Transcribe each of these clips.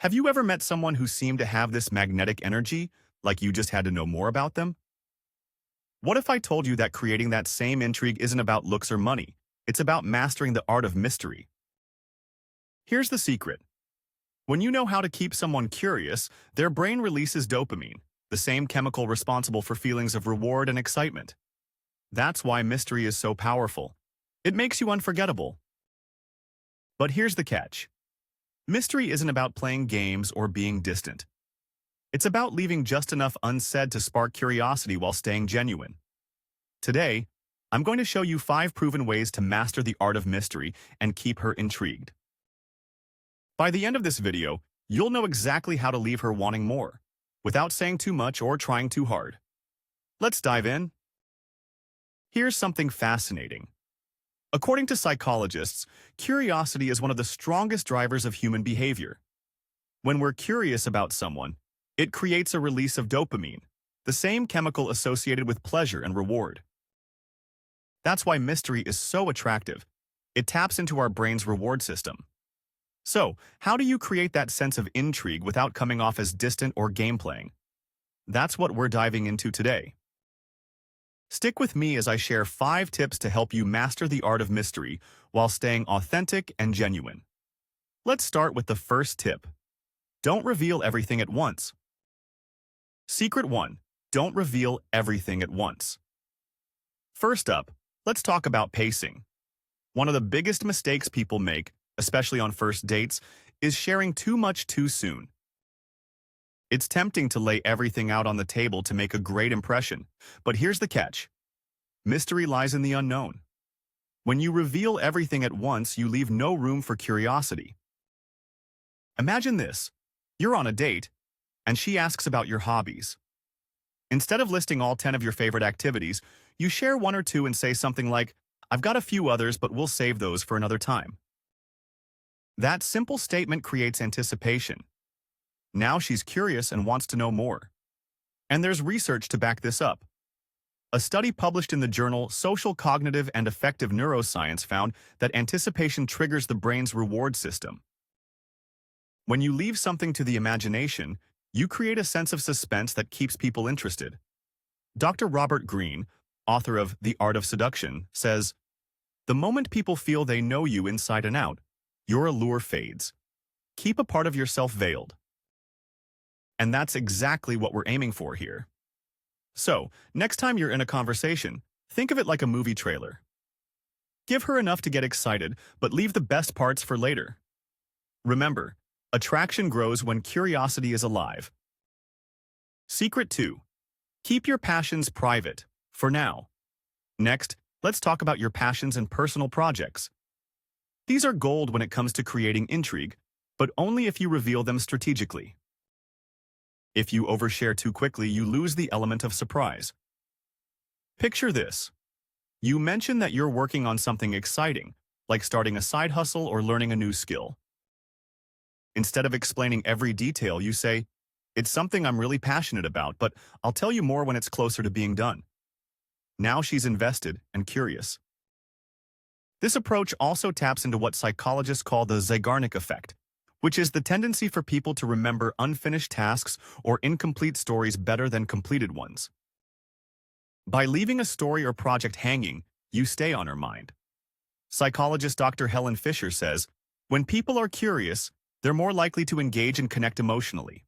Have you ever met someone who seemed to have this magnetic energy, like you just had to know more about them? What if I told you that creating that same intrigue isn't about looks or money? It's about mastering the art of mystery. Here's the secret. When you know how to keep someone curious, their brain releases dopamine, the same chemical responsible for feelings of reward and excitement. That's why mystery is so powerful. It makes you unforgettable. But here's the catch. Mystery isn't about playing games or being distant. It's about leaving just enough unsaid to spark curiosity while staying genuine. Today, I'm going to show you 5 proven ways to master the art of mystery and keep her intrigued. By the end of this video, you'll know exactly how to leave her wanting more, without saying too much or trying too hard. Let's dive in. Here's something fascinating. According to psychologists, curiosity is one of the strongest drivers of human behavior. When we're curious about someone, it creates a release of dopamine, the same chemical associated with pleasure and reward. That's why mystery is so attractive. It taps into our brain's reward system. So, how do you create that sense of intrigue without coming off as distant or game-playing? That's what we're diving into today. Stick with me as I share 5 tips to help you master the art of mystery while staying authentic and genuine. Let's start with the first tip. Don't reveal everything at once. Secret 1. Don't reveal everything at once. First up, let's talk about pacing. One of the biggest mistakes people make, especially on first dates, is sharing too much too soon. It's tempting to lay everything out on the table to make a great impression, but here's the catch. Mystery lies in the unknown. When you reveal everything at once, you leave no room for curiosity. Imagine this. You're on a date, and she asks about your hobbies. Instead of listing all 10 of your favorite activities, you share 1 or 2 and say something like, "I've got a few others, but we'll save those for another time." That simple statement creates anticipation. Now she's curious and wants to know more. And there's research to back this up. A study published in the journal Social Cognitive and Affective Neuroscience found that anticipation triggers the brain's reward system. When you leave something to the imagination, you create a sense of suspense that keeps people interested. Dr. Robert Greene, author of The Art of Seduction, says, "The moment people feel they know you inside and out, your allure fades. Keep a part of yourself veiled." And that's exactly what we're aiming for here. So, next time you're in a conversation, think of it like a movie trailer. Give her enough to get excited, but leave the best parts for later. Remember, attraction grows when curiosity is alive. Secret 2. Keep your passions private, for now. Next, let's talk about your passions and personal projects. These are gold when it comes to creating intrigue, but only if you reveal them strategically. If you overshare too quickly, you lose the element of surprise. Picture this. You mention that you're working on something exciting, like starting a side hustle or learning a new skill. Instead of explaining every detail, you say, "It's something I'm really passionate about, but I'll tell you more when it's closer to being done." Now she's invested and curious. This approach also taps into what psychologists call the Zeigarnik effect, which is the tendency for people to remember unfinished tasks or incomplete stories better than completed ones. By leaving a story or project hanging, you stay on her mind. Psychologist Dr. Helen Fisher says, "When people are curious, they're more likely to engage and connect emotionally."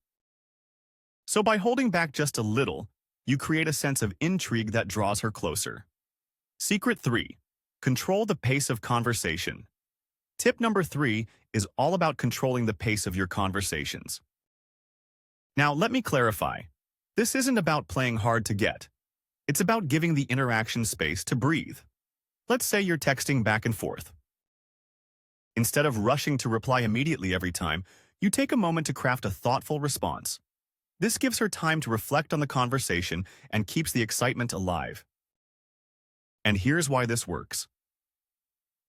So by holding back just a little, you create a sense of intrigue that draws her closer. Secret 3. Control the pace of conversation. Tip number 3 is all about controlling the pace of your conversations. Now, let me clarify. This isn't about playing hard to get. It's about giving the interaction space to breathe. Let's say you're texting back and forth. Instead of rushing to reply immediately every time, you take a moment to craft a thoughtful response. This gives her time to reflect on the conversation and keeps the excitement alive. And here's why this works.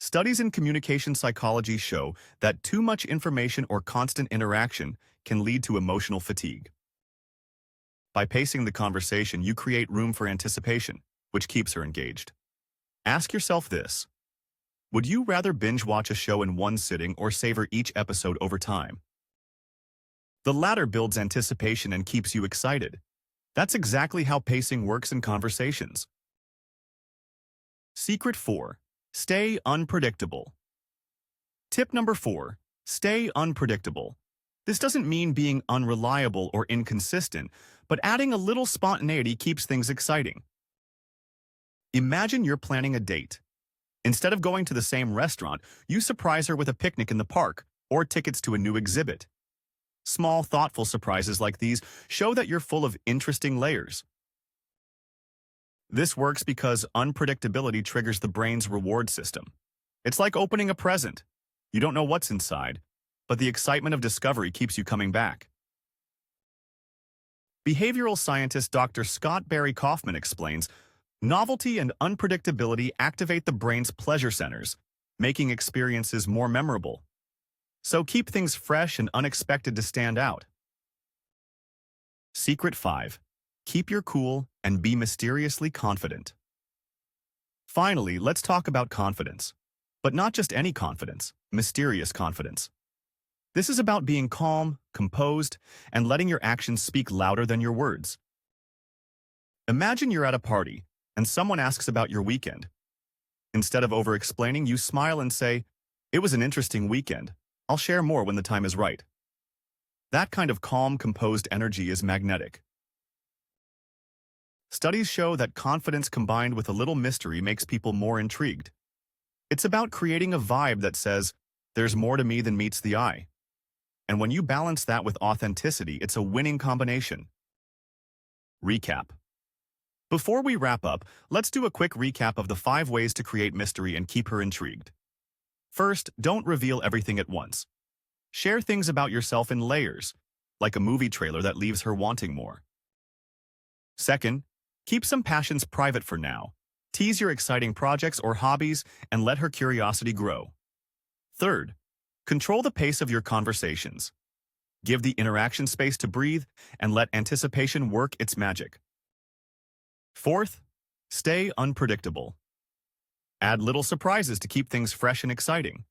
Studies in communication psychology show that too much information or constant interaction can lead to emotional fatigue. By pacing the conversation, you create room for anticipation, which keeps her engaged. Ask yourself this. Would you rather binge watch a show in one sitting or savor each episode over time? The latter builds anticipation and keeps you excited. That's exactly how pacing works in conversations. Secret 4. Stay unpredictable. Tip number 4. Stay unpredictable. This doesn't mean being unreliable or inconsistent, but adding a little spontaneity keeps things exciting. Imagine you're planning a date. Instead of going to the same restaurant, you surprise her with a picnic in the park or tickets to a new exhibit. Small, thoughtful surprises like these show that you're full of interesting layers. This works because unpredictability triggers the brain's reward system. It's like opening a present. You don't know what's inside, but the excitement of discovery keeps you coming back. Behavioral scientist Dr. Scott Barry Kaufman explains, novelty and unpredictability activate the brain's pleasure centers, making experiences more memorable. So keep things fresh and unexpected to stand out. Secret 5. Keep your cool and be mysteriously confident. Finally, let's talk about confidence. But not just any confidence, mysterious confidence. This is about being calm, composed, and letting your actions speak louder than your words. Imagine you're at a party, and someone asks about your weekend. Instead of over-explaining, you smile and say, "It was an interesting weekend. I'll share more when the time is right." That kind of calm, composed energy is magnetic. Studies show that confidence combined with a little mystery makes people more intrigued. It's about creating a vibe that says, "There's more to me than meets the eye." And when you balance that with authenticity, it's a winning combination. Recap. Before we wrap up, let's do a quick recap of the 5 ways to create mystery and keep her intrigued. First, don't reveal everything at once. Share things about yourself in layers, like a movie trailer that leaves her wanting more. Second, keep some passions private for now. Tease your exciting projects or hobbies and let her curiosity grow. Third, control the pace of your conversations. Give the interaction space to breathe and let anticipation work its magic. Fourth, stay unpredictable. Add little surprises to keep things fresh and exciting.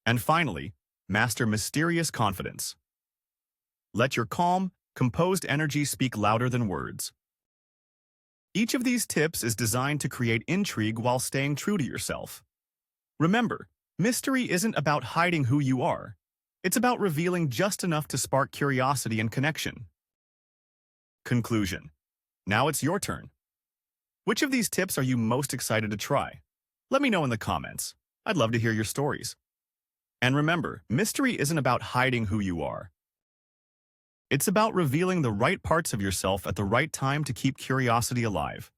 And finally, master mysterious confidence. Let your calm, composed energy speak louder than words. Each of these tips is designed to create intrigue while staying true to yourself. Remember, mystery isn't about hiding who you are. It's about revealing just enough to spark curiosity and connection. Conclusion. Now it's your turn. Which of these tips are you most excited to try? Let me know in the comments. I'd love to hear your stories. And remember, mystery isn't about hiding who you are. It's about revealing the right parts of yourself at the right time to keep curiosity alive.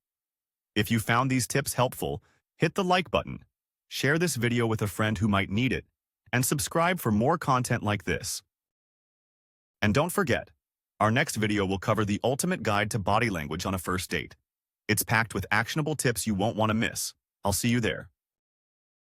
If you found these tips helpful, hit the like button, share this video with a friend who might need it, and subscribe for more content like this. And don't forget, our next video will cover the ultimate guide to body language on a first date. It's packed with actionable tips you won't want to miss. I'll see you there.